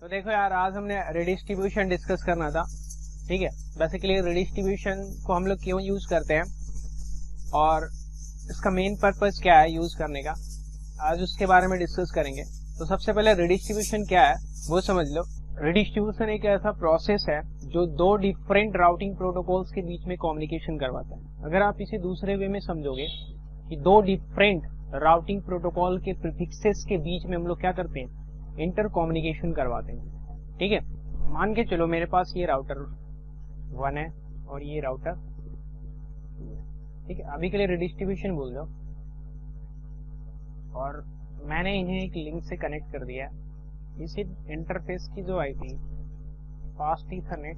तो देखो यार, आज हमने रिडिस्ट्रीब्यूशन डिस्कस करना था। ठीक है, बेसिकली रिडिस्ट्रीब्यूशन को हम लोग क्यों यूज करते हैं और इसका मेन पर्पस क्या है यूज करने का, आज उसके बारे में डिस्कस करेंगे। तो सबसे पहले रिडिस्ट्रीब्यूशन क्या है वो समझ लो। रिडिस्ट्रीब्यूशन एक ऐसा प्रोसेस है जो दो डिफरेंट राउटिंग प्रोटोकॉल्स के बीच में कम्युनिकेशन करवाता है। अगर आप इसे दूसरे वे में समझोगे कि दो डिफरेंट राउटिंग प्रोटोकॉल के प्रीफिक्सेस के बीच में हम लोग क्या करते हैं, इंटर कम्युनिकेशन करवाते हैं। ठीक है, मान के चलो मेरे पास ये राउटर 1 है और ये राउटर 2 है। ठीक है, अभी के लिए रिडिस्ट्रीब्यूशन बोल दो और मैंने इन्हें एक लिंक से कनेक्ट कर दिया। इस इंटरफेस की जो आईपी फास्ट ईथरनेट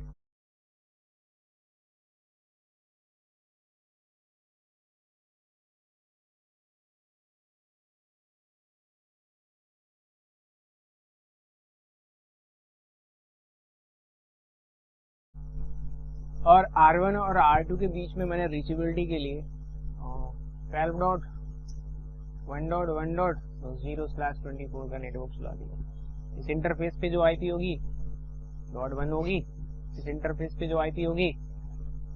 और R1 और R2 के बीच में मैंने रीचेबिलिटी के लिए 12.1.1.0/24 का नेटवर्क चला दिया। इस इंटरफेस पे जो आईपी होगी .1 होगी, इस इंटरफेस पे जो आईपी होगी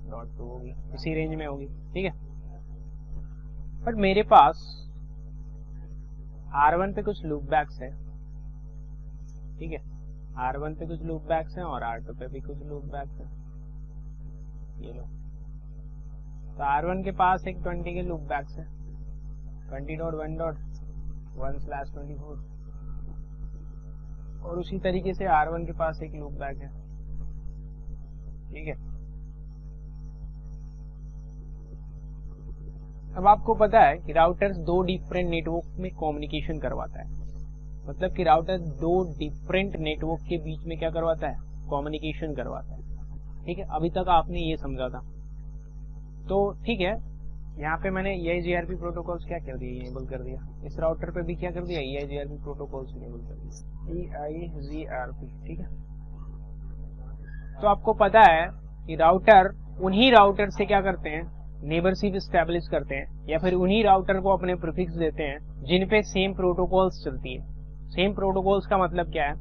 .2 होगी, इसी रेंज में होगी। ठीक है, बट मेरे पास R1 पे कुछ लूप बैक्स है। ठीक है, R1 पे कुछ लूप बैक्स हैं और R2 पे भी कुछ लूप बैक्स हैं। ये लो, तो R1 के पास एक 20 के लूप बैक्स है, 20.1.1/24 और उसी तरीके से R1 के पास एक लूप बैक है। ठीक है, अब आपको पता है कि राउटर्स दो डिफरेंट नेटवर्क में कम्युनिकेशन करवाता है, मतलब कि राउटर दो डिफरेंट नेटवर्क के बीच में क्या करवाता है, कम्युनिकेशन करवाता है। ठीक है, अभी तक आपने ये समझा था। तो ठीक है, यहाँ पे मैंने EIGRP प्रोटोकॉल्स क्या कर दिया, इनेबल कर दिया। इस राउटर पे भी क्या कर दिया, EIGRP प्रोटोकॉल्स इनेबल कर दिया, EIGRP। ठीक है, तो आपको पता है कि राउटर उन्हीं राउटर से क्या करते हैं, नेबरशिप स्टैब्लिश करते हैं, या फिर उन्हीं राउटर को अपने प्रीफिक्स देते हैं जिन पे सेम प्रोटोकॉल्स चलती है। सेम प्रोटोकॉल्स का मतलब क्या है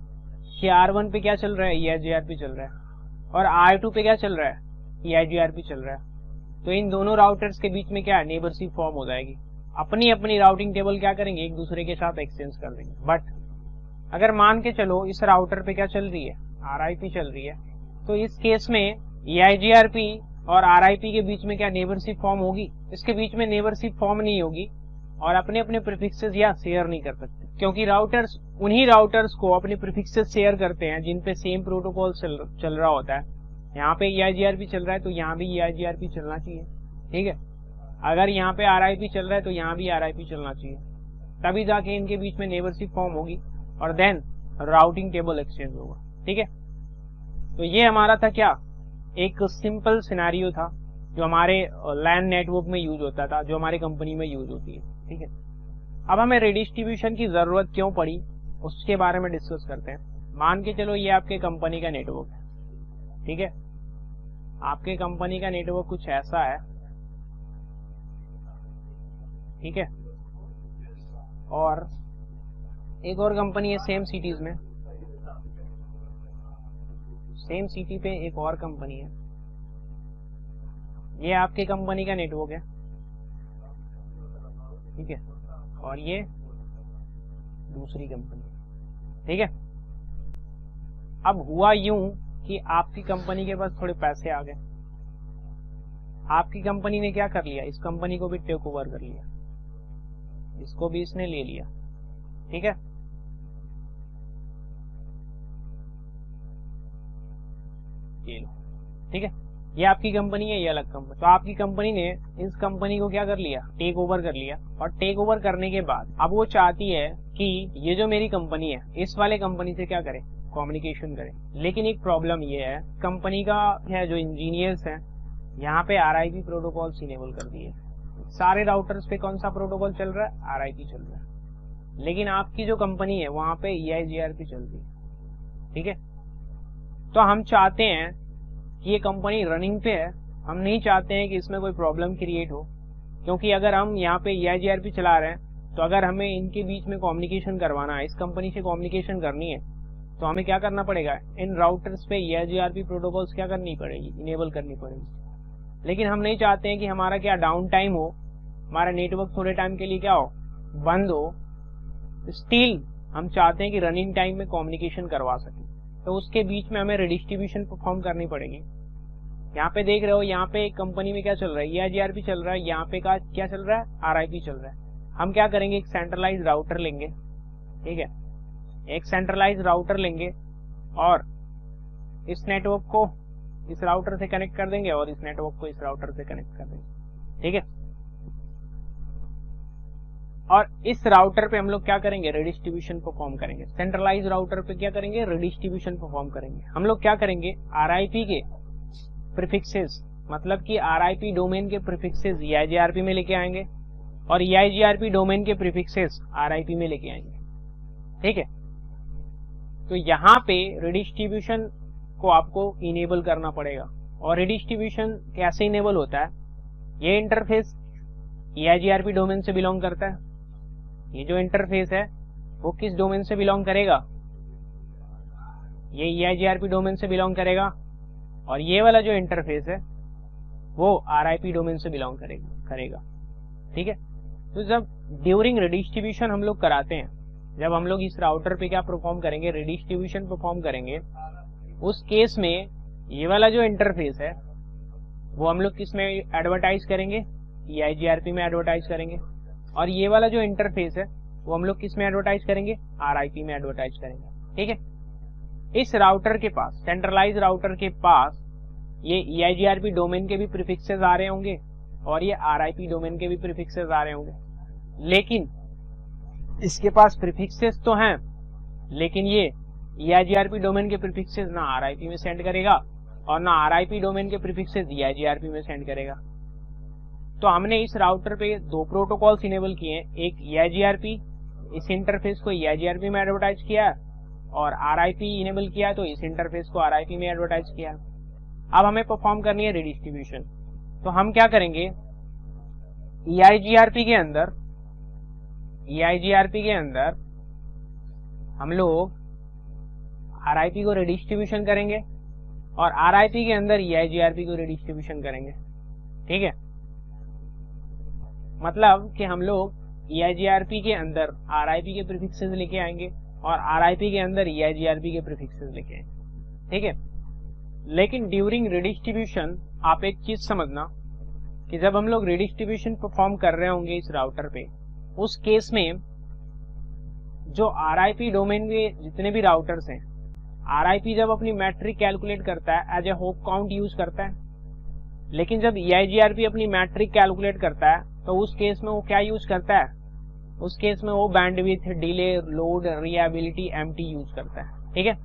कि R1 पे क्या चल रहा है, EIGRP चल रहा है, और R2 पे क्या चल रहा है, EIGRP चल रहा है। तो इन दोनों राउटर्स के बीच में क्या है, नेबरशिप फॉर्म हो जाएगी। अपनी अपनी राउटिंग टेबल क्या करेंगे, एक दूसरे के साथ एक्सचेंज कर देंगे। बट अगर मान के चलो इस राउटर पे क्या चल रही है, RIP चल रही है, तो इस केस में EIGRP और RIP के बीच में क्या नेबरशिप फॉर्म होगी, इसके बीच में नेबरशिप फॉर्म नहीं होगी और अपने अपने प्रीफिक्सेस या शेयर नहीं कर सकते, क्योंकि राउटर्स उन्हीं राउटर्स को अपने प्रीफिक्सेस शेयर करते हैं जिन पे सेम प्रोटोकॉल चल रहा होता है। यहाँ पे EIGRP चल रहा है तो यहाँ भी EIGRP चलना चाहिए। ठीक है, अगर यहाँ पे RIP चल रहा है तो यहाँ भी RIP चलना चाहिए, तभी जाके इनके बीच में नेबरशिप फॉर्म होगी और देन राउटिंग टेबल एक्सचेंज होगा। ठीक है, तो ये हमारा था क्या, एक सिंपल सिनेरियो था जो हमारे लैन नेटवर्क में यूज होता था, जो हमारी कंपनी में यूज होती है। ठीक है, अब हमें रिडिस्ट्रीब्यूशन की जरूरत क्यों पड़ी उसके बारे में डिस्कस करते हैं। मान के चलो ये आपके कंपनी का नेटवर्क है। ठीक है, आपके कंपनी का नेटवर्क कुछ ऐसा है। ठीक है, और एक और कंपनी है सेम सिटीज में, सेम सिटी पे एक और कंपनी है। ये आपके कंपनी का नेटवर्क है। ठीक है, और ये दूसरी कंपनी। ठीक है, अब हुआ यूं कि आपकी कंपनी के पास थोड़े पैसे आ गए, आपकी कंपनी ने क्या कर लिया, इस कंपनी को भी टेक ओवर कर लिया, इसको भी इसने ले लिया। ठीक है, ये लो। ठीक है, ये आपकी कंपनी है, ये अलग कंपनी। तो आपकी कंपनी ने इस कंपनी को क्या कर लिया, टेक ओवर कर लिया, और टेक ओवर करने के बाद अब वो चाहती है कि ये जो मेरी कंपनी है इस वाले कंपनी से क्या करे, कम्युनिकेशन करे। लेकिन एक प्रॉब्लम ये है, कंपनी का है जो इंजीनियर्स हैं यहाँ पे RIP प्रोटोकॉल इनेबल कर दिए। सारे राउटर्स पे कौन सा प्रोटोकॉल चल रहा है, RIP चल रहा है, लेकिन आपकी जो कंपनी है वहां पे EIGRP चल रही है। ठीक है, तो हम चाहते हैं कि ये कंपनी रनिंग पे है, हम नहीं चाहते हैं कि इसमें कोई प्रॉब्लम क्रिएट हो, क्योंकि अगर हम यहाँ पे EIGRP चला रहे हैं तो अगर हमें इनके बीच में कम्युनिकेशन करवाना है, इस कंपनी से कम्युनिकेशन करनी है, तो हमें क्या करना पड़ेगा, इन राउटर्स पे EIGRP प्रोटोकॉल्स क्या करनी पड़ेगी, इनेबल करनी पड़ेगी। लेकिन हम नहीं चाहते हैं कि हमारा क्या डाउन टाइम हो, हमारा नेटवर्क थोड़े टाइम के लिए क्या हो, बंद हो। स्टिल हम चाहते हैं कि रनिंग टाइम में कम्युनिकेशन करवा सकें, तो उसके बीच में हमें रिडिस्ट्रीब्यूशन परफॉर्म करनी पड़ेगी। यहाँ पे देख रहे हो, यहाँ पे एक कंपनी में क्या चल रहा है, EIGRP चल रहा है, यहाँ पे का क्या चल रहा है, RIP चल रहा है। हम क्या करेंगे, एक सेंट्रलाइज राउटर लेंगे, ठीक है, एक सेंट्रलाइज राउटर लेंगे और इस नेटवर्क को इस राउटर से कनेक्ट कर देंगे और इस नेटवर्क को इस राउटर से कनेक्ट कर देंगे, ठीक है। और इस राउटर पे हम लोग क्या करेंगे, रिडिस्ट्रीब्यूशन परफॉर्म करेंगे। सेंट्रलाइज राउटर पे क्या करेंगे, रिडिस्ट्रीब्यूशन परफॉर्म करेंगे। हम लोग क्या करेंगे, RIP के प्रीफिक्सेस, मतलब कि RIP डोमेन के प्रीफिक्सेस EIGRP में लेके आएंगे और EIGRP डोमेन के प्रीफिक्सेस RIP में लेके आएंगे, ठीक है। तो यहाँ पे रिडिस्ट्रीब्यूशन को आपको इनेबल करना पड़ेगा। और रिडिस्ट्रीब्यूशन कैसे इनेबल होता है, ये इंटरफेस EIGRP डोमेन से बिलोंग करता है। ये जो इंटरफेस है वो किस डोमेन से बिलोंग करेगा, ये EIGRP डोमेन से बिलोंग करेगा। और ये वाला जो इंटरफेस है वो RIP डोमेन से बिलोंग करेगा, ठीक है। तो जब ड्यूरिंग रिडिस्ट्रीब्यूशन हम लोग कराते हैं, जब हम लोग इस राउटर पे क्या परफॉर्म करेंगे, रिडिस्ट्रीब्यूशन परफॉर्म करेंगे, उस केस में ये वाला जो इंटरफेस है वो हम लोग किस में एडवर्टाइज करेंगे, EIGRP में एडवर्टाइज करेंगे। और ये वाला जो इंटरफेस है वो हम लोग किस में एडवर्टाइज करेंगे, RIP में एडवर्टाइज करेंगे, ठीक है। इस राउटर के पास, सेंट्रलाइज राउटर के पास ये EIGRP डोमेन के भी प्रीफिक्सेस आ रहे होंगे और ये RIP डोमेन के भी प्रीफिक्सेस आ रहे होंगे। लेकिन इसके पास प्रीफिक्सेस तो हैं, लेकिन ये EIGRP डोमेन के प्रीफिक्सेस ना RIP में सेंड करेगा और ना RIP डोमेन के प्रीफिक्सेस EIGRP में सेंड करेगा। तो हमने इस राउटर पे दो प्रोटोकॉल्स इनेबल किए हैं, एक EIGRP, इस इंटरफेस को EIGRP में एडवर्टाइज किया है, और RIP इनेबल किया है तो इस इंटरफेस को RIP में एडवर्टाइज किया है। अब हमें परफॉर्म करनी है रिडिस्ट्रीब्यूशन। तो हम क्या करेंगे, EIGRP के अंदर हम लोग RIP को रिडिस्ट्रीब्यूशन करेंगे और RIP के अंदर EIGRP को रिडिस्ट्रीब्यूशन करेंगे, ठीक है। मतलब कि हम लोग EIGRP के अंदर RIP के प्रीफिक्सेस लेके आएंगे और RIP के अंदर EIGRP के प्रीफिक्सेस लेके आएंगे, ठीक है। लेकिन ड्यूरिंग रिडिस्ट्रीब्यूशन आप एक चीज समझना कि जब हम लोग रिडिस्ट्रीब्यूशन परफॉर्म कर रहे होंगे इस राउटर पे, उस केस में जो RIP डोमेन के जितने भी राउटर्स हैं, RIP जब अपनी मैट्रिक कैलकुलेट करता है as a hop count use करता है। लेकिन जब EIGRP अपनी मैट्रिक कैलकुलेट करता है तो उस केस में वो क्या यूज करता है, उस केस में वो bandwidth, delay, load, reliability, empty use करता है, ठीक है।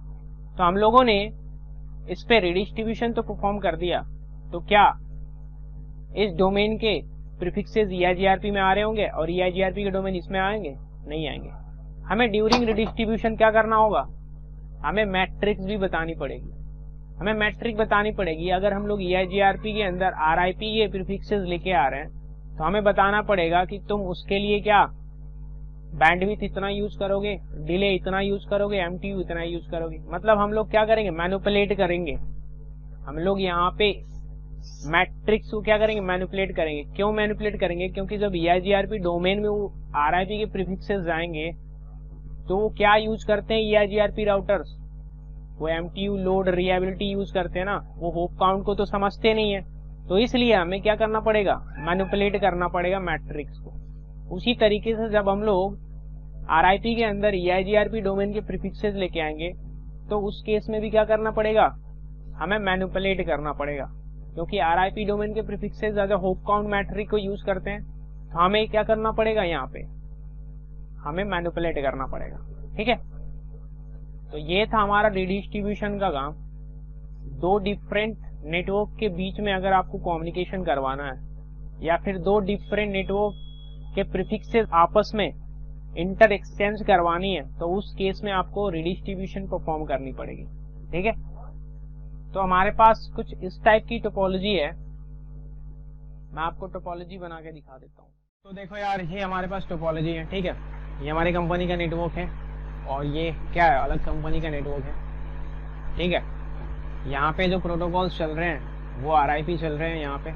तो हम लोगों ने इस पे रिडिस्ट्रीब्यूशन तो परफॉर्म कर दिया, तो क्या इस डोमेन के प्रीफिक्सेस EIGRP में आ रहे होंगे और EIGRP के डोमेन इसमें आएंगे, नहीं आएंगे। हमें ड्यूरिंग रिडिस्ट्रीब्यूशन क्या करना होगा, हमें मैट्रिक्स भी बतानी पड़ेगी। हमें मैट्रिक बतानी पड़ेगी। अगर हम लोग EIGRP के अंदर RIP के प्रीफिक्सेस लेके आ रहे हैं तो हमें बताना पड़ेगा कि तुम उसके लिए क्या बैंडविड्थ इतना यूज करोगे, डिले इतना यूज करोगे, MTU इतना यूज करोगे। मतलब हम लोग क्या करेंगे, मैनिपुलेट करेंगे। हम लोग यहाँ पे मैट्रिक्स को क्या करेंगे, मैनिपुलेट करेंगे। क्यों मैनिपुलेट करेंगे, क्योंकि जब EIGRP डोमेन में वो RIP के प्रीफिक्सेस जाएंगे तो वो क्या यूज करते हैं EIGRP राउटर्स, वो MTU, लोड, रिलायबिलिटी यूज करते हैं ना, वो होप काउंट को तो समझते नहीं है। तो इसलिए हमें क्या करना पड़ेगा, मैनिपुलेट करना पड़ेगा मैट्रिक्स को। उसी तरीके से जब हम लोग RIP के अंदर EIGRP डोमेन के प्रीफिक्सेस लेके आएंगे तो उस केस में भी क्या करना पड़ेगा, हमें मैनिपुलेट करना पड़ेगा। क्योंकि RIP डोमेन के prefixes as a hop count metric को यूज करते हैं, तो हमें क्या करना पड़ेगा, यहाँ पे हमें मैनिपुलेट करना पड़ेगा, ठीक है। तो ये था हमारा रिडिस्ट्रीब्यूशन का काम। दो डिफरेंट नेटवर्क के बीच में अगर आपको कम्युनिकेशन करवाना है या फिर दो डिफरेंट नेटवर्क के प्रीफिक्सेस आपस में इंटर एक्सचेंज करवानी है तो उस केस में आपको रिडिस्ट्रीब्यूशन परफॉर्म करनी पड़ेगी, ठीक है। तो हमारे पास कुछ इस टाइप की टोपोलॉजी है, मैं आपको टोपोलॉजी बना के दिखा देता हूँ। तो देखो यार, ये हमारे पास टोपोलॉजी है, ठीक है। ये हमारी कंपनी का नेटवर्क है और ये क्या है, अलग कंपनी का नेटवर्क है। ठीक है, यहाँ पे जो प्रोटोकॉल्स चल रहे हैं वो RIP चल रहे हैं। यहाँ पे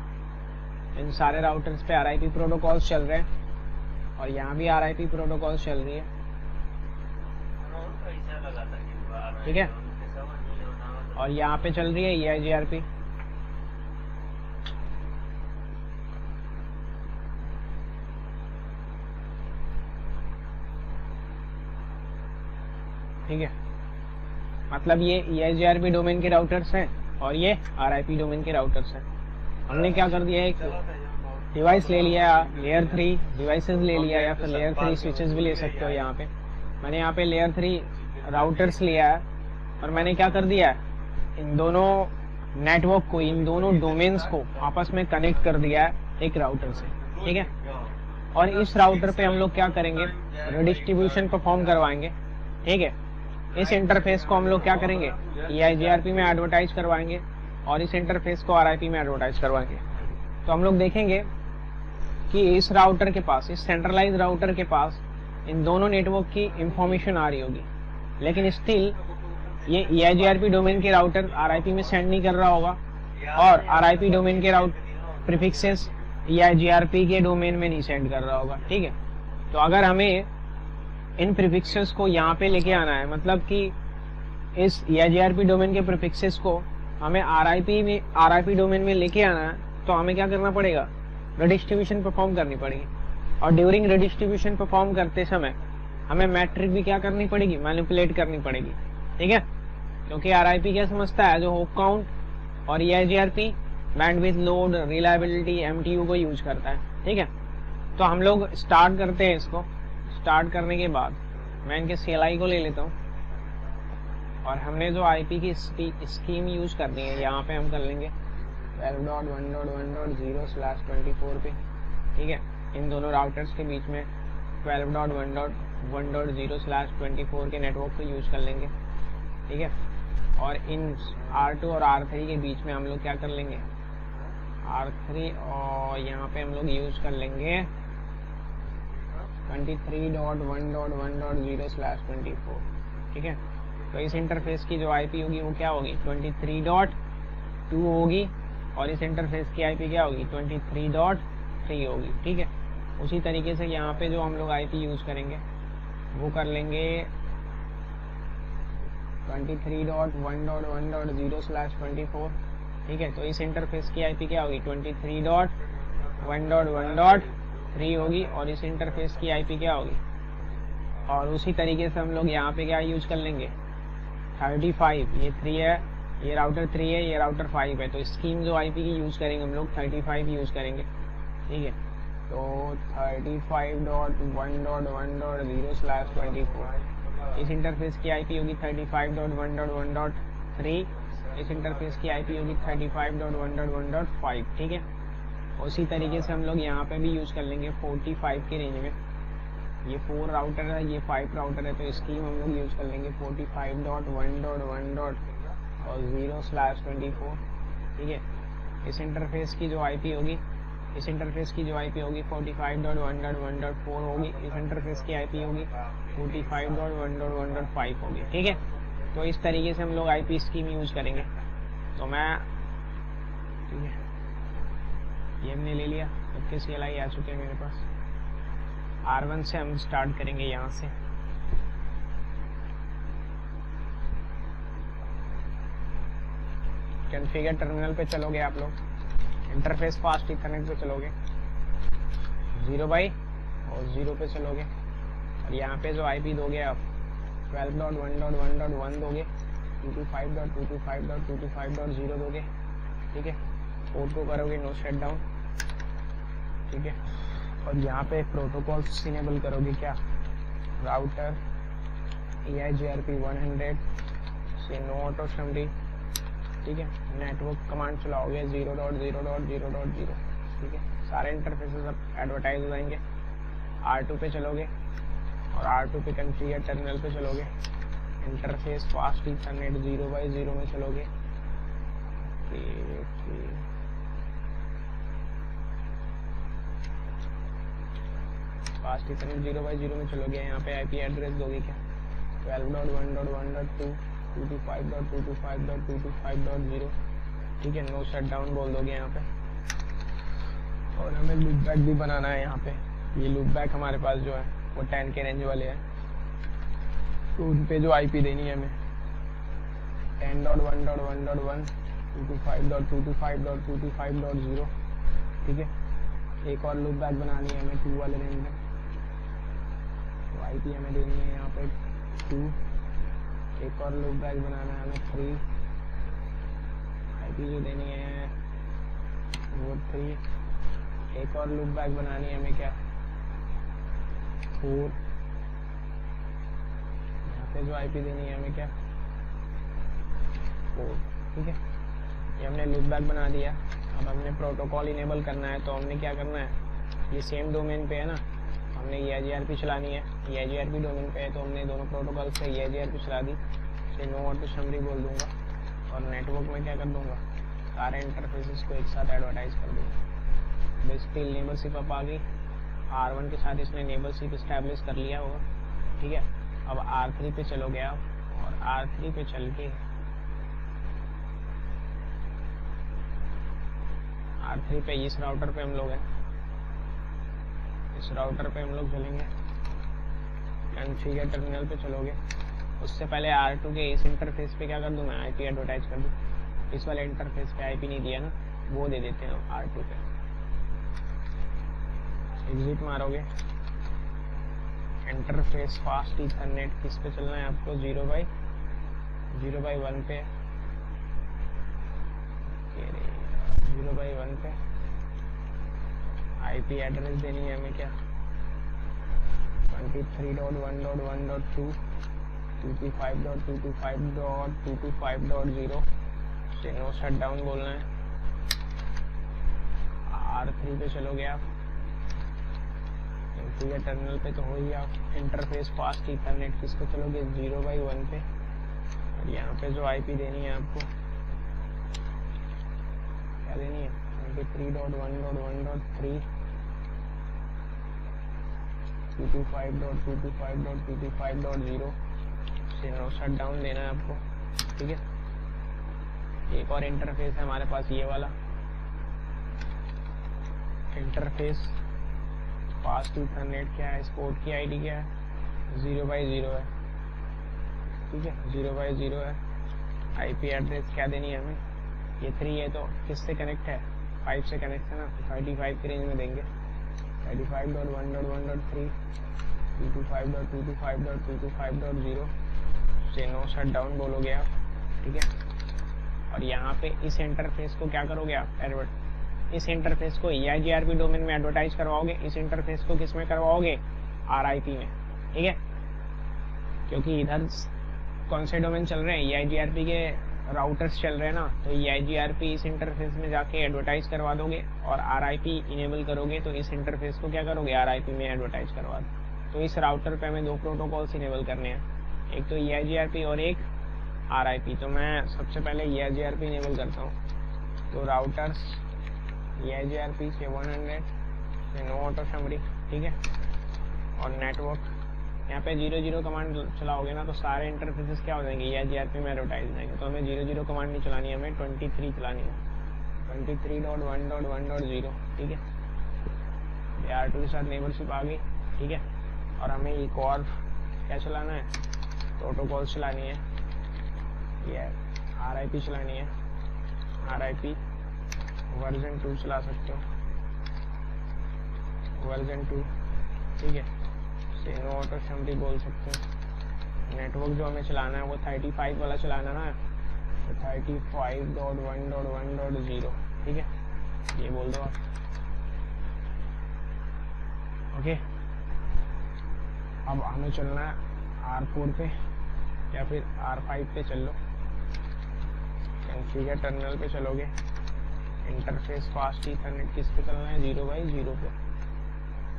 इन सारे राउटर्स पे RIP प्रोटोकॉल्स चल रहे हैं और यहाँ भी RIP प्रोटोकॉल्स चल रही है। ठीक है, और यहाँ पे चल रही है EIGRP। ठीक है, मतलब ये EIGRP डोमेन के राउटर्स हैं और ये RIP डोमेन के राउटर्स हैं। हमने क्या कर दिया, एक डिवाइस ले लिया, लेयर 3 डिवाइसेस ले लिया, या फिर लेयर 3 स्विचेस भी ले सकते हो। यहाँ पे मैंने यहाँ पे लेयर 3 राउटर्स लिया है और मैंने क्या कर दिया है, इन दोनों नेटवर्क को, इन दोनों डोमेन्स को आपस में कनेक्ट कर दिया है एक राउटर से। ठीक है, और इस राउटर पे हम लोग क्या करेंगे, रिडिस्ट्रीब्यूशन परफॉर्म करवाएंगे। ठीक है, इस इंटरफेस को हम लोग क्या करेंगे, EIGRP में एडवर्टाइज करवाएंगे और इस इंटरफेस को RIP में एडवर्टाइज करवाएंगे। तो हम लोग देखेंगे कि इस राउटर के पास, इस सेंट्रलाइज राउटर के पास इन दोनों नेटवर्क की इंफॉर्मेशन आ रही होगी, लेकिन स्टिल ये EIGRP डोमेन के राउटर RIP में सेंड नहीं कर रहा होगा और RIP डोमेन के प्रीफिक्सेस EIGRP के डोमेन में नहीं सेंड कर रहा होगा। ठीक है, तो अगर हमें इन प्रीफिक्सेस को यहाँ पे लेके आना है, मतलब कि इस EIGRP डोमेन के प्रीफिक्सेस को हमें RIP डोमेन में लेके आना है, तो हमें क्या करना पड़ेगा, रिडिस्ट्रीब्यूशन परफॉर्म करनी पड़ेगी। और ड्यूरिंग रिडिस्ट्रीब्यूशन परफॉर्म करते समय हमें मैट्रिक भी क्या करनी पड़ेगी, मैनिपुलेट करनी पड़ेगी। ठीक है, क्योंकि RIP क्या समझता है, जो होप काउंट और EIGRP bandwidth, load, reliability, MTU को यूज करता है। ठीक है, तो हम लोग स्टार्ट करते हैं। इसको स्टार्ट करने के बाद मैं इनके CLI को ले लेता हूँ और हमने जो IP की स्कीम यूज करनी है, यहाँ पे हम कर लेंगे 12.1.1.0/24 पे। ठीक है, इन दोनों राउटर्स के बीच में 12.1.1.0/24 के नेटवर्क को यूज कर लेंगे। ठीक है, और इन R2 और R3 के बीच में हम लोग क्या कर लेंगे, R3 और यहाँ पे हम लोग यूज कर लेंगे 23.1.1.0/24। ठीक है, तो इस इंटरफेस की जो IP होगी वो क्या होगी, 23.2 होगी और इस इंटरफेस की IP क्या होगी, 23.3 होगी। ठीक है, उसी तरीके से यहाँ पे जो हम लोग IP यूज करेंगे वो कर लेंगे 23.1.1.0/24। ठीक है, तो इस इंटरफेस की IP क्या होगी, 23.1.1.3 होगी और इस इंटरफेस की IP क्या होगी। और उसी तरीके से हम लोग यहाँ पे क्या यूज कर लेंगे, 35, ये 3 है, ये राउटर 3 है, ये राउटर 5 है, तो स्कीम जो IP की यूज करेंगे हम लोग 35 यूज करेंगे। ठीक है, तो 35.1.1.0/24, इस इंटरफेस की IP होगी 35.1.1.3, इस इंटरफेस की IP होगी 35.1.1.5। ठीक है, उसी तरीके से हम लोग यहाँ पे भी यूज कर लेंगे 45 के रेंज में। ये 4 राउटर है, ये 5 राउटर है, तो स्कीम हम लोग यूज कर लेंगे 45.1.1.0/24। ठीक है, इस इंटरफेस की जो IP होगी, इस इंटरफेस की जो IP होगी 45.1.1.4 होगी, इस इंटरफेस की IP होगी 45.1.1.5 होगी। ठीक है, तो इस तरीके से हम लोग IP स्कीम यूज करेंगे। तो मैं, ठीक है, ये हमने ले लिया, सबके CLI आ चुके हैं मेरे पास। R1 से हम स्टार्ट करेंगे, यहाँ से कॉन्फ़िगर टर्मिनल पे चलोगे आप लोग, इंटरफेस फास्ट इथरनेट पे चलोगे, 0 बाई और 0 पे चलोगे और यहाँ पे जो IP दोगे आप 12.1.1.1 दोगे, 225.225.225.0 दोगे। ठीक है, पोर्ट को करोगे नो शट डाउन। ठीक है, और यहाँ पे प्रोटोकॉल्स इनेबल करोगे, क्या, राउटर EIGRP 100 से नो ऑटो समरी। ठीक है, नेटवर्क कमांड चलाओगे 0.0.0.0। ठीक है, सारे इंटरफेसेस अब एडवर्टाइज हो जाएंगे। R2 पे चलोगे और R2 पे कॉन्फ़िगर टर्मिनल पे चलोगे, इंटरफेस फास्ट इथरनेट 0 बाई 0 में चलोगे। फास्ट इथरनेट 0 बाई 0 में चलोगे, यहाँ पे IP एड्रेस दोगे, क्या, 12.1.1.2 ठीक है, नो शट डाउन बोल दोगे यहाँ पे। और हमें लूप बैक भी बनाना है यहाँ पे। ये लूप बैक हमारे पास जो है वो 10 के रेंज वाले हैं, तो उन पे जो आईपी देनी है हमें 10.1.1.1 225.225.225.0 ठीक है। एक और लूप बैक बनानी है हमें 2 वाले रेंज में, तो आईपी हमें देनी है यहाँ पे 2। एक और लूप बैक बनाना है हमें 3, आईपी जो देनी है वो 3। एक और लूप बैक बनानी है हमें क्या 4। यहाँ पे जो आईपी देनी है हमें क्या 4 ठीक है। ये हमने लूप बैक बना दिया। अब हमने प्रोटोकॉल इनेबल करना है, तो हमने क्या करना है, ये सेम डोमेन पे है ना, हमने EIGRP चलानी है। EIGRP डोमेन पे है तो हमने दोनों प्रोटोकॉल से EIGRP चला दी। फिर नो ऑटो समरी बोल दूंगा और नेटवर्क में क्या कर दूंगा, सारे इंटरफेसेस को एक साथ एडवर्टाइज कर दूंगा। बेसिकली नेबरशिप अप आ गई, R1 के साथ इसने नेबरशिप इस्टेब्लिश कर लिया होगा ठीक है। अब R3 पे चलोगे आप, और R3 पे चल के R3 पे इस राउटर पे हम लोग हैं, इस राउटर पे हम लोग चलेंगे। कॉन्फ़िगर टर्मिनल पे चलोगे, उससे पहले R2 के इस इंटरफेस पे क्या कर दूं मैं, आईपी एडवर्टाइज कर दूं। इस वाले इंटरफेस पे आईपी नहीं दिया ना, वो दे देते हैं R2 पे। एग्जिट मारोगे, इंटरफेस फास्ट ईथरनेट किस पे चलना है आपको, 0/1 पे, 0/1 पे। आईपी एड्रेस देनी है हमें क्या 23.1.1.2 225.225.225.0 से नो शट डाउन बोलना है। R3 पे चलोगे आप, कॉन्फ़िगर टर्मिनल पे तो हो ही आप। इंटरफेस फास्ट ईथरनेट किस पे चलोगे, 0/1 पे। और यहाँ पे जो आईपी देनी है आपको क्या देनी है, 23.1.1.3 225.225.225.0 से नो शट डाउन देना है आपको ठीक है। एक और इंटरफेस है हमारे पास, ये वाला इंटरफेस फास्ट ईथरनेट क्या है, पोर्ट की आईडी क्या है, 0/0 है ठीक है, 0/0 है। आईपी एड्रेस क्या देनी है हमें, ये 3 है तो किससे कनेक्ट है, 5 से कनेक्ट है ना, 35 के रेंज में देंगे। 35.1.1.3 225.225.225.0 से नो शट डाउन बोलोगे आप ठीक है। और यहाँ पे इस इंटरफेस को क्या करोगे आप, इस इंटरफेस को EIGRP डोमेन में एडवर्टाइज करवाओगे। इस इंटरफेस को किस में करवाओगे, RIP में ठीक है, क्योंकि इधर कौन से डोमेन चल रहे हैं, EIGRP के राउटर्स चल रहे हैं ना, तो EIGRP इस इंटरफेस में जाके एडवर्टाइज करवा दोगे। और RIP इनेबल करोगे तो इस इंटरफेस को क्या करोगे, RIP में एडवर्टाइज करवा दो। तो इस राउटर पे हमें 2 प्रोटोकॉल्स इनेबल करने हैं, एक तो EIGRP और एक RIP। तो मैं सबसे पहले EIGRP इनेबल करता हूँ। तो राउटर्स EIGRP 700 से नो ऑटो समरी ठीक है। और नेटवर्क यहाँ पे 00 कमांड चलाओगे ना तो सारे इंटरफेसेस क्या हो जाएंगे, EIGRP में एडवर्टाइज हो जाएंगे। तो हमें 00 कमांड नहीं चलानी है, हमें 23 चलानी है, 23.1.1.0 ठीक है। R2 के साथ नेबरशिप आ गई ठीक है। और हमें एक और क्या चलाना है, प्रोटोकॉल चलानी है, ये RIP चलानी है। RIP वर्जन 2 चला सकते हो, वर्जन 2 ठीक है। से नो ऑटो समरी बोल सकते हो। नेटवर्क जो हमें चलाना है वो 35 वाला चलाना ना, तो 35.1.1.0 ठीक है, ये बोल दो आप ओके। अब हमें चलना है R4 पे या फिर R5 पे चल लो। कॉन्फ़िगर टर्मिनल पे चलोगे, इंटरफेस फास्ट ईथरनेट किस पे चलना है, 0/0 पे।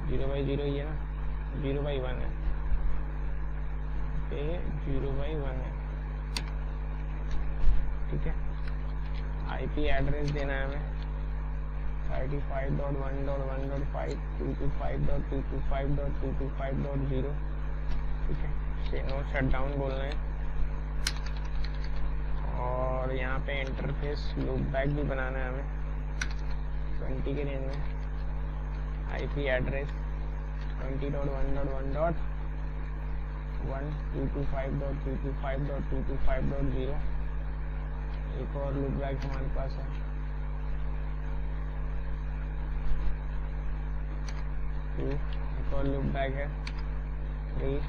0/0 ये ना, 0/1 है, 0/1 है ठीक है। IP एड्रेस देना है हमें 35.1.1.5 225.225.225.0 ठीक है। नो शटडाउन बोलना है और यहाँ पे इंटरफेस लूप बैक भी बनाना है हमें 20 के रेंज में। IP address 20.1.1.1.225.225.225.0। एक और लूप बैक हमारे पास है। एक और लूप बैक है 3,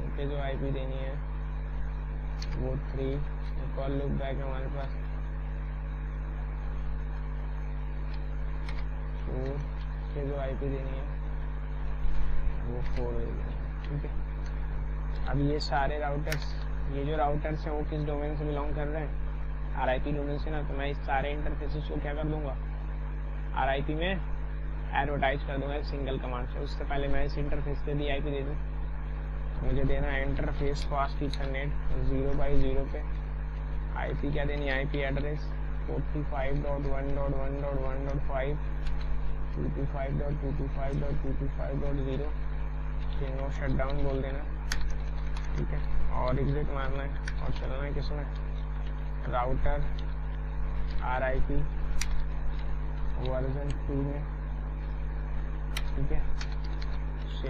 उनके जो आईपी देनी है वो 3। एक और लूप बैक है हमारे पास 4 के जो आईपी देनी है वो 4 देनी है। ठीक है, अब ये सारे राउटर्स, ये जो राउटर्स हैं वो किस डोमेन से बिलोंग कर रहे हैं? आरआईपी डोमेन से ना। तो मैं इस सारे इंटरफेसेस को क्या कर दूंगा, आरआईपी में एडवर्टाइज कर दूंगा सिंगल कमांड से। उससे पहले मैं इस इंटरफेस पे भी आईपी दे दूँ। मुझे देना है इंटरफेस फास्ट ईथरनेट 0x0 पे आईपी क्या देनी है, आईपी एड्रेस 45.1.1.1.5 225.225.225.0। नो शटडाउन बोल देना। ठीक है, और एग्जिट मारना है और चलना है किसमें, राउटर आरआईपी वर्जन 2 में। ठीक है,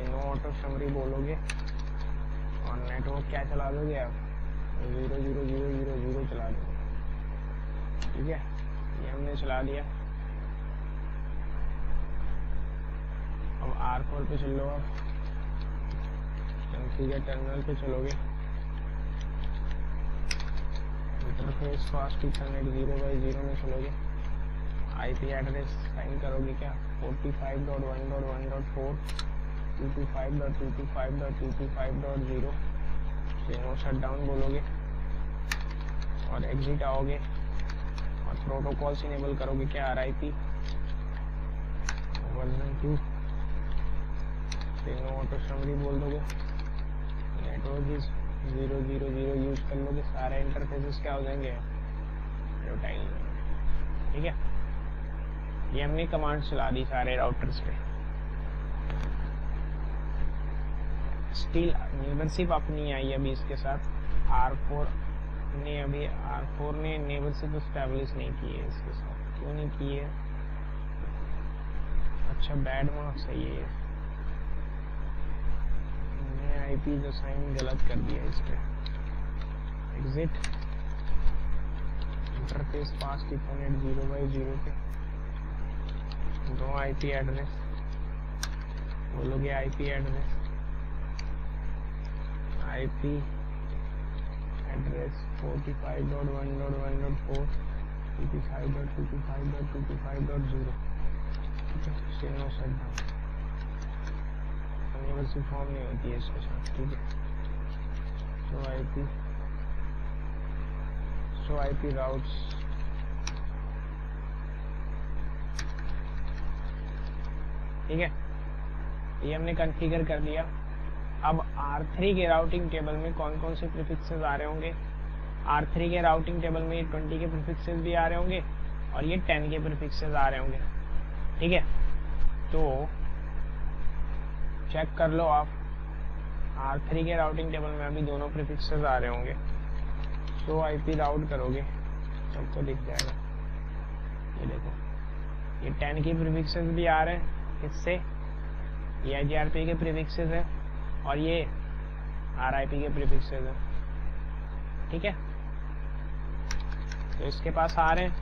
नो ऑटो समरी बोलोगे और नेटवर्क क्या चला दोगे आप, 0.0.0.0 चला दोगे। ठीक है, ये हमने चला दिया। अब R4 पे चलो, आप कॉन्फ़िगर टर्मिनल पे चलोगे, इंटरफेस फास्ट ईथरनेट 0x0 में चलोगे, आईपी एड्रेस साइन करोगे क्या 45.1.1.4 225.225.225.0 से नो शटडाउन बोलोगे और एग्जिट आओगे और प्रोटोकॉल्स इनेबल करोगे क्या, आरआईपी वर्जन 2 से नो ऑटो समरी बोल दोगे, नेटवर्क इज 0.0.0 यूज कर लोगे, सारे इंटरफेसेस क्या हो जाएंगे, एडवर्टाइज। ठीक है, ये हमने कमांड चला दी सारे राउटर्स पे। स्टिल नेबरशिप अपनी आई अभी इसके साथ। R4 ने नेबरशिप एस्टैब्लिश नहीं की है इसके साथ। क्यों नहीं की है? अच्छा, बैड मार्क्स है ये, मैंने आईपी जो साइन गलत कर दिया इस पे। Exit interface fast Ethernet 0x0 पे दो आईपी एड्रेस बोलोगे, IP address IP address 45.1.1.4 225.225.225.0। No shutdown, universal form नहीं होती है इसके साथ। ठीक है, सो आईपी राउट्स ठीक है, ये हमने कॉन्फ़िगर कर दिया। अब R3 के राउटिंग टेबल में कौन कौन से प्रीफिक्सेस आ रहे होंगे? R3 के राउटिंग टेबल में ये 20 के प्रीफिक्सेस भी आ रहे होंगे और ये 10 के प्रीफिक्सेस आ रहे होंगे। ठीक है, तो चेक कर लो आप, R3 के राउटिंग टेबल में अभी दोनों प्रीफिक्सेस आ रहे होंगे। सो आईपी राउट करोगे सबको दिख जाएगा। ये देखो, ये 10 के प्रीफिक्सेस भी आ रहे हैं, इससे ये IGRP के प्रीफिक्सेस है और ये RIP के प्रीफिक्सेस है। ठीक है, तो इसके पास आ रहे हैं,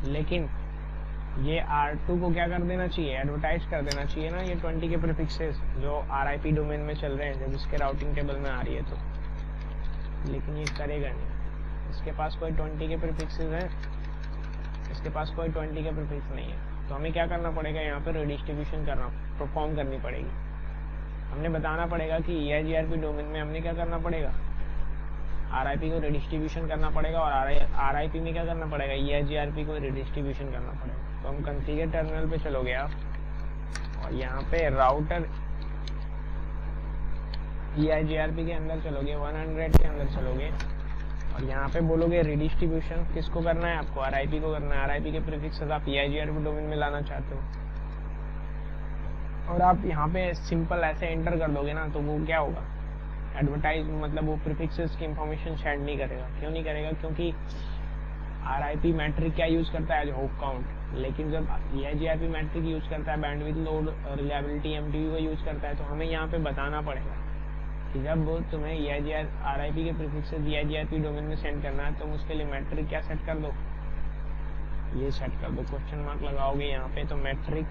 लेकिन ये R2 को क्या कर देना चाहिए, एडवर्टाइज कर देना चाहिए ना, ये 20 के प्रीफिक्सेस जो RIP डोमेन में चल रहे हैं जब इसके राउटिंग टेबल में आ रही है तो। लेकिन ये करेगा नहीं, इसके पास कोई 20 के प्रीफिक्सेस है, इसके पास कोई 20 के प्रीफिक्स नहीं है। तो हमें क्या करना पड़ेगा, यहाँ पे रिडिस्ट्रीब्यूशन परफॉर्म करनी पड़ेगी। हमने बताना पड़ेगा कि EIGRP डोमेन में हमने क्या करना पड़ेगा, RIP को रिडिस्ट्रीब्यूशन करना पड़ेगा और RIP में क्या करना पड़ेगा, EIGRP को रिडिस्ट्रीब्यूशन करना पड़ेगा। तो हम कॉन्फ़िगर टर्मिनल पे चलोगे आप और यहाँ पे राउटर EIGRP के अंदर चलोगे, 100 के अंदर चलोगे और यहाँ पे बोलोगे रिडिस्ट्रीब्यूशन किसको करना है, आपको RIP को करना है। RIP के प्रीफिक्सेस आप EIGRP डोमेन में लाना चाहते हो और आप यहाँ पे सिंपल ऐसे एंटर कर दोगे ना, तो वो क्या होगा, एडवर्टाइज मतलब वो प्रीफिक्सेस की इंफॉर्मेशन शेयर नहीं करेगा। क्यों नहीं करेगा? क्योंकि आरआईपी मैट्रिक क्या यूज करता है? Hope count. लेकिन जब EIGRP मैट्रिक यूज करता है, बैंडविड्थ, लोड, रिलायबिलिटी, MTU को यूज करता है, तो हमें यहाँ पे बताना पड़ेगा कि जब तुम्हें RIP के प्रीफिक्सेस EIGRP डोमेन में सेंड करना है, तुम उसके लिए मैट्रिक क्या सेट कर दो? ये सेट कर दो, क्वेश्चन मार्क लगाओगे यहाँ पे। तो मैट्रिक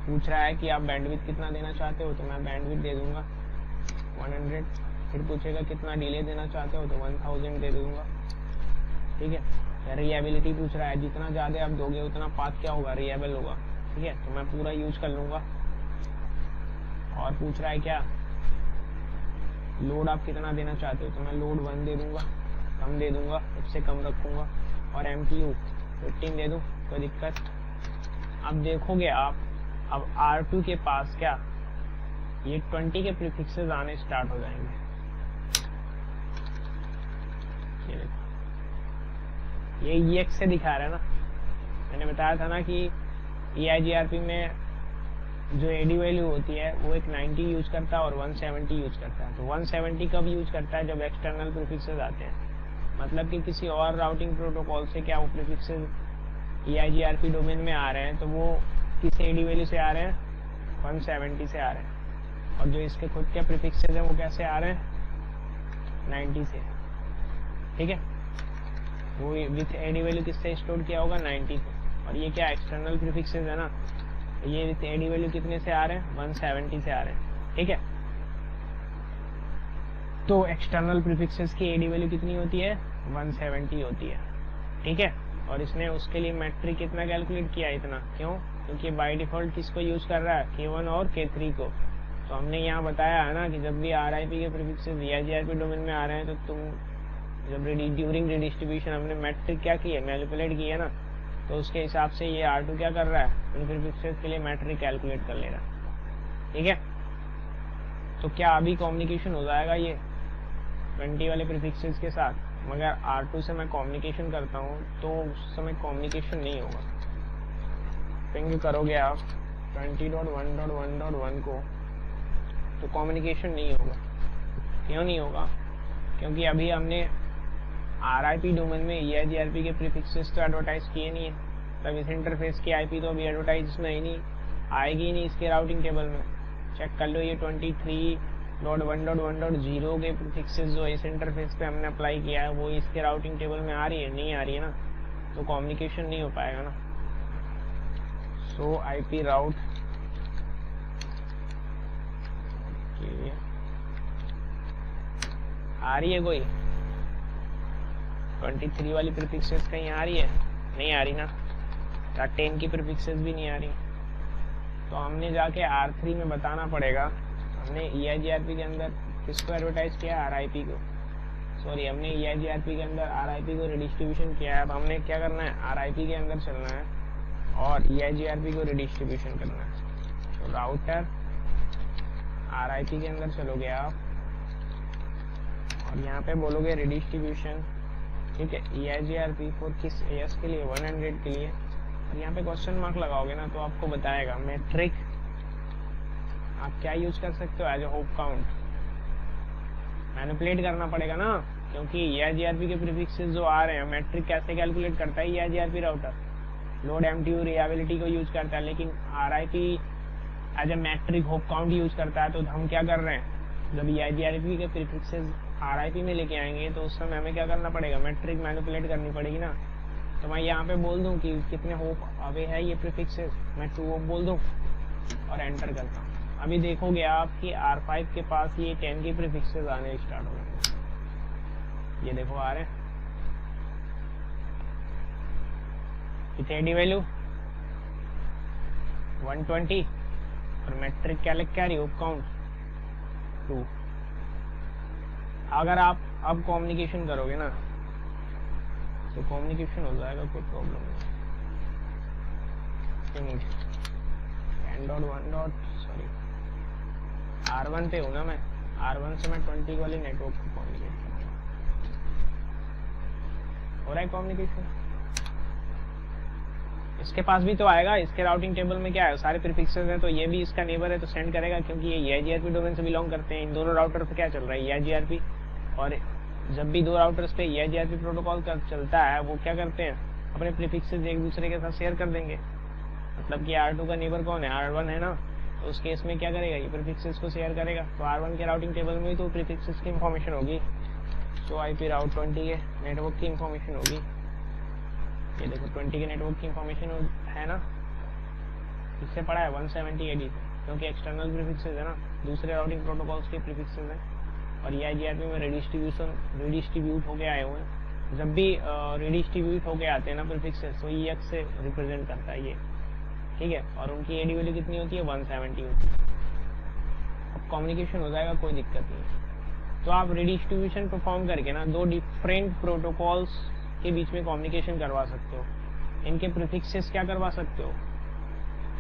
पूछ रहा है कि आप बैंडविड्थ कितना देना चाहते हो, तो मैं बैंडविड्थ दे दूंगा 100। फिर पूछेगा कितना डिले देना चाहते हो, तो 1000 दे दूंगा। ठीक है। या रिलायबिलिटी पूछ रहा है, जितना ज़्यादा आप दोगे उतना पाथ क्या होगा? रिलायबल होगा। ठीक है, तो मैं पूरा यूज कर लूँगा। और पूछ रहा है क्या, लोड आप कितना देना चाहते हो, तो मैं लोड 1 दे दूंगा, कम दे दूंगा, उससे कम रखूँगा। और MTU 15 दे दूँ, कोई दिक्कत? अब देखोगे आप, अब R2 के पास क्या, ये 20 के प्रीफिक्सेस आने स्टार्ट हो जाएंगे। ये EX से दिखा रहा है ना, मैंने बताया था ना कि EIGRP में जो AD वैल्यू होती है वो एक 90 यूज करता है और 170 यूज करता है। तो 170 कब यूज करता है? जब एक्सटर्नल प्रीफिक्सेस आते हैं, मतलब कि किसी और राउटिंग प्रोटोकॉल से क्या वो प्रीफिक्सेस EIGRP डोमेन में आ रहे हैं, तो वो किस AD वैल्यू से आ रहे हैं? 170 से आ रहे हैं। और जो इसके खुद के प्रीफिक्सेस हैं वो कैसे आ रहे हैं? 90 से। ठीक है, वो विथ AD वैल्यू किससे स्टोर किया होगा? 90 से। और ये क्या एक्सटर्नल प्रीफिक्सेस है ना, ये विथ AD वैल्यू कितने से आ रहे हैं? 170 से आ रहे हैं। ठीक है, तो एक्सटर्नल प्रीफिक्सेस की AD वैल्यू कितनी होती है? 170 होती है। ठीक है, और इसने उसके लिए मैट्रिक कितना कैलकुलेट किया? इतना। क्यों? क्योंकि बाय डिफॉल्ट किसको यूज कर रहा है? K1 और K3 को। तो हमने यहाँ बताया है ना कि जब भी RIP के प्रीफिक्सेस EIGRP डोमेन में आ रहे हैं, तो तुम जब ड्यूरिंग रिडिस्ट्रीब्यूशन हमने मैट्रिक क्या की है? मैनिपुलेट की है ना, तो उसके हिसाब से ये R2 क्या कर रहा है? उन प्रीफिक्सेस के लिए मैट्रिक कैलकुलेट कर ले रहा है। ठीक है, तो क्या अभी कम्युनिकेशन हो जाएगा ये 20 वाले प्रीफिक्सेस के साथ? मगर R2 से मैं कम्युनिकेशन करता हूँ तो उस समय कम्युनिकेशन नहीं होगा। पिंग करोगे आप 20.1.1.1 को, तो कम्युनिकेशन नहीं होगा। क्यों नहीं होगा? क्योंकि अभी हमने RIP डोमेन में EIGRP के प्रीफिक्सेस तो एडवर्टाइज किए नहीं है, तब इस इंटरफेस की IP तो अभी एडवर्टाइज इसमें ही नहीं आएगी ही नहीं इसके राउटिंग टेबल में। चेक कर लो, ये 23.1.1.0 के प्रीफिक्सेस जो इस इंटरफेस पे हमने अप्लाई किया है वो इसके राउटिंग टेबल में आ रही है? नहीं आ रही है ना, तो कम्युनिकेशन नहीं हो पाएगा ना। सो IP राउट आ रही है कोई? 23 वाली प्रीफिक्सेस कहीं आ रही है? नहीं आ रही ना। 10 की प्रीफिक्सेस भी नहीं आ रही, तो हमने जाके R3 में बताना पड़ेगा। हमने EIGRP के अंदर किसको एडवर्टाइज किया? RIP को। सॉरी, हमने EIGRP के अंदर RIP को रिडिस्ट्रीब्यूशन किया है। अब हमने क्या करना है? RIP के अंदर चलना है और EIGRP को रिडिस्ट्रीब्यूशन करना है। तो राउटर RIP के अंदर चलोगे आप और यहाँ पे बोलोगे रिडिस्ट्रीब्यूशन। ठीक है, EIGRP फॉर किस AS के लिए? 100 के लिए। और यहाँ पे क्वेश्चन मार्क लगाओगे ना तो आपको बताएगा मैट्रिक आप क्या यूज कर सकते हो as a hop count. Manipulate करना पड़ेगा ना, क्योंकि EIGRP के प्रीफिक्सेस जो आ रहे हैं, मैट्रिक कैसे कैलकुलेट करता है EIGRP router? Load, MTU, reliability को यूज करता है, लेकिन RIP as a metric hop count use करता है। तो हम क्या कर रहे हैं, जब EIGRP के प्रीफिक्सेस RIP में लेके आएंगे तो उस समय हमें क्या करना पड़ेगा? मैट्रिक मैनिपुलेट करनी पड़ेगी ना। तो मैं यहाँ पे बोल दूँ कि कितने होप अवे है ये प्रीफिक्सेस, मैं 2 होप बोल दूँ और एंटर करता हूँ। अभी देखोगे आप कि R5 के पास ये 10 के प्रीफिक्सेस आने स्टार्ट हो गए। ये देखो आ रहे हैं, विथ AD वैल्यू 120 और मैट्रिक क्या लिख के आ रही? Hope count 2। अगर आप अब कम्युनिकेशन करोगे ना तो कम्युनिकेशन हो जाएगा, कोई प्रॉब्लम नहीं। R1 पे हूँ ना मैं, R1 से मैं 20 वाले नेटवर्क को कम्युनिकेट कर रहा हूँ। हो रहा है कम्युनिकेशन? इसके पास भी तो आएगा, इसके राउटिंग टेबल में क्या है, सारे प्रीफिक्सेस हैं, तो ये भी इसका नेबर है तो सेंड करेगा, क्योंकि ये EIGRP डोमेन से बिलोंग करते हैं। इन दोनों राउटर पे क्या चल रहा है, EIGRP। और जब भी दो राउटर्स पे EIGRP प्रोटोकॉल का चलता है, वो क्या करते हैं, अपने प्रीफिक्सेस एक दूसरे के साथ शेयर कर देंगे। मतलब कि R2 का नेबर कौन है, R1 है ना, तो उस केस में क्या करेगा, ये प्रीफिक्सेस को शेयर करेगा। तो R1 के राउटिंग टेबल में तो प्रीफिक्सेस की इंफॉर्मेशन होगी, तो IP राउट 20 के नेटवर्क की इंफॉर्मेशन होगी। ये देखो 20 के नेटवर्क की इंफॉर्मेशन है ना, इससे पड़ा है 170 AD, क्योंकि एक्सटर्नल प्रीफिक्सेस है ना, दूसरे राउटिंग प्रोटोकॉल्स के प्रीफिक्सेस हैं। और EIGRP में रिडिस्ट्रीब्यूट होके आए हुए हैं। जब भी रिडिस्ट्रीब्यूट होके आते हैं ना प्रीफिक्सेस, तो EX से रिप्रेजेंट करता है ये, ठीक है। और उनकी AD वैल्यू कितनी होती है, 170 होती है। अब कम्युनिकेशन हो जाएगा, कोई दिक्कत नहीं। तो आप रिडिस्ट्रीब्यूशन परफॉर्म करके ना दो डिफरेंट प्रोटोकॉल्स के बीच में कम्युनिकेशन करवा सकते हो। इनके प्रीफिक्सेस क्या करवा सकते हो,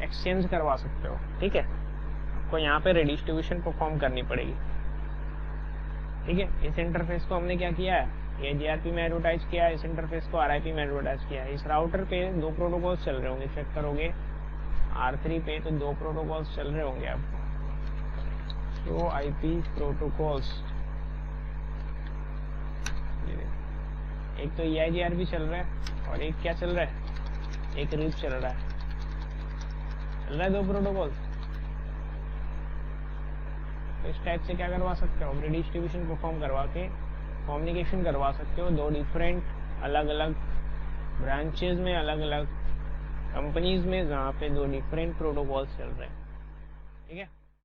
एक्सचेंज करवा सकते हो, ठीक है। आपको यहाँ पे रिडिस्ट्रीब्यूशन परफॉर्म करनी पड़ेगी, ठीक है। इस इंटरफेस को हमने क्या किया है, EIGRP में एडवर्टाइज किया है, इस इंटरफेस को RIP में एडवर्टाइज किया है। इस राउटर पे दो प्रोटोकॉल्स चल रहे होंगे, चेक करोगे R3 पे तो दो प्रोटोकॉल्स चल रहे होंगे। अब तो IP प्रोटोकॉल्स, एक तो EIGRP चल रहा है और एक क्या चल रहा है, एक RIP चल रहा है दो प्रोटोकॉल। तो इस टाइप से क्या करवा सकते हो, रिडिस्ट्रीब्यूशन परफॉर्म करवा के कम्युनिकेशन करवा सकते हो दो डिफरेंट अलग अलग ब्रांचेज में, अलग अलग कंपनीज में, जहाँ पे दो डिफरेंट प्रोटोकॉल्स चल रहे हैं, ठीक है।